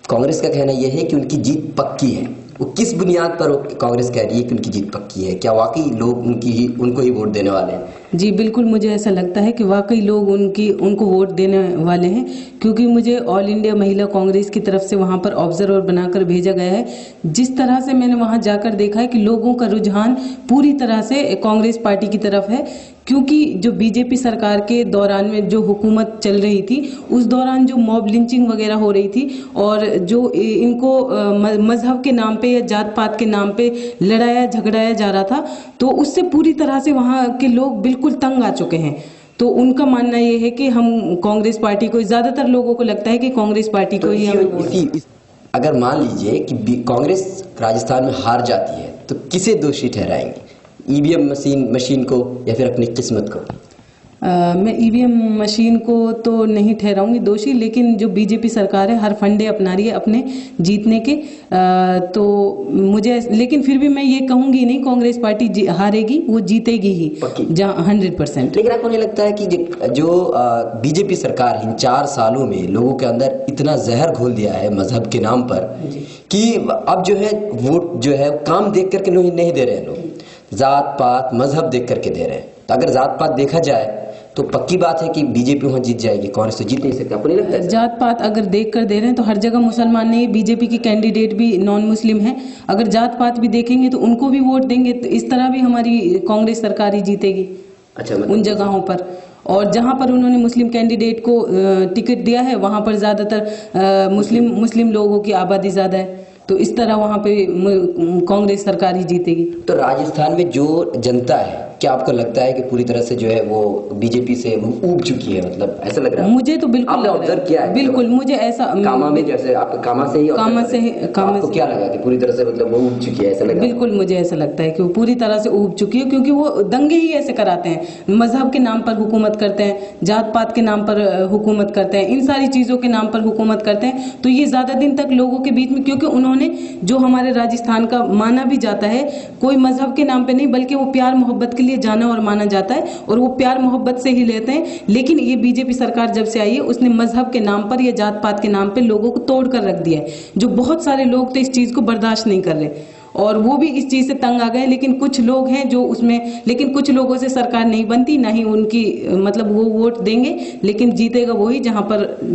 कांग्रेस का कहना यह है कि उनकी जीत पक्की है। वो किस बुनियाद पर कांग्रेस कह रही है कि उनकी जीत पक्की है? क्या वाकई लोग उनको ही वोट देने वाले हैं? जी बिल्कुल, मुझे ऐसा लगता है कि वाकई लोग उनको वोट देने वाले हैं, क्योंकि मुझे ऑल इंडिया महिला कांग्रेस की तरफ से वहां पर ऑब्जर्वर बनाकर भेजा गया है। जिस तरह से मैंने वहां जाकर देखा है कि लोगों का रुझान पूरी तरह से कांग्रेस पार्टी की तरफ है, क्योंकि जो बीजेपी सरकार के दौरान में जो हुकूमत चल रही थी उस दौरान जो मॉब लिंचिंग वगैरह हो रही थी और जो इनको मजहब के नाम पे या जात पात के नाम पे लड़ाया झगड़ाया जा रहा था, तो उससे पूरी तरह से वहाँ के लोग बिल्कुल तंग आ चुके हैं। तो उनका मानना ये है कि हम कांग्रेस पार्टी को, ज्यादातर लोगों को लगता है कि कांग्रेस पार्टी को ही हम। अगर मान लीजिए कि कांग्रेस राजस्थान में हार जाती है तो किसे दोषी ठहराएंगे? ईवीएम मशीन को या फिर अपनी किस्मत को? मैं ईवीएम मशीन को तो नहीं ठहराऊंगी दोषी, लेकिन जो बीजेपी सरकार है हर फंडे अपना रही है अपने जीतने के, तो मुझे, लेकिन फिर भी मैं ये कहूंगी नहीं कांग्रेस पार्टी हारेगी, वो जीतेगी ही 100%। लेकिन आपको नहीं लगता है कि जो बीजेपी सरकार इन 4 सालों में लोगों के अंदर इतना जहर घोल दिया है मजहब के नाम पर कि अब जो है वोट जो है काम देख करके नहीं दे रहे हैं लोग, जात पात मजहब देख करके दे रहे हैं। तो अगर जात पात देखा जाए तो पक्की बात है कि बीजेपी वहां जीत जाएगी, कांग्रेस तो जीत नहीं सकती। आपको नहीं लगता है? जात पात अगर देख कर दे रहे हैं तो हर जगह मुसलमान नहीं है, बीजेपी के कैंडिडेट भी नॉन मुस्लिम हैं। अगर जात पात भी देखेंगे तो उनको भी वोट देंगे, तो इस तरह भी हमारी कांग्रेस सरकार ही जीतेगी। अच्छा, उन जगहों पर, और जहां पर उन्होंने मुस्लिम कैंडिडेट को टिकट दिया है वहां पर ज्यादातर मुस्लिम लोगों की आबादी ज्यादा है, तो इस तरह वहां पे कांग्रेस सरकार ही जीतेगी। तो राजस्थान में जो जनता है, क्या आपको लगता है कि पूरी तरह से जो है वो बीजेपी से ऊब चुकी है? मतलब ऐसा लग रहा है? मुझे तो बिल्कुल लग रहा है। किया है? बिल्कुल मुझे ऐसा, कामा में जैसे आपका कामा से ही आपको क्या लगा कि पूरी तरह से मतलब वो ऊब चुकी है, ऐसा लगा? बिल्कुल मुझे ऐसा लगता है कि वो पूरी तरह से ऊब चुकी है, क्योंकि वो दंगे ही ऐसे कराते हैं, मजहब के नाम पर हुकूमत करते हैं, जात पात के नाम पर हुकूमत करते हैं, इन सारी चीजों के नाम पर हुकूमत करते हैं। तो ये ज्यादा दिन तक लोगों के बीच में, क्योंकि उन्होंने जो हमारे राजस्थान का माना भी जाता है कोई मजहब के नाम पे नहीं, बल्कि वो प्यार मोहब्बत के लिए जाना और माना जाता है, और वो प्यार मोहब्बत से ही लेते हैं। लेकिन ये बीजेपी सरकार जब से आई है उसने मजहब के नाम पर या जात पात के नाम पे लोगों को तोड़ कर रख दिया है, जो बहुत सारे लोग तो इस चीज को बर्दाश्त नहीं कर रहे और वो भी इस चीज से तंग आ गए। लेकिन कुछ लोग हैं जो उसमें, लेकिन कुछ लोगों से सरकार नहीं बनती, ना ही उनकी मतलब वो वोट देंगे, लेकिन जीतेगा वही जहां पर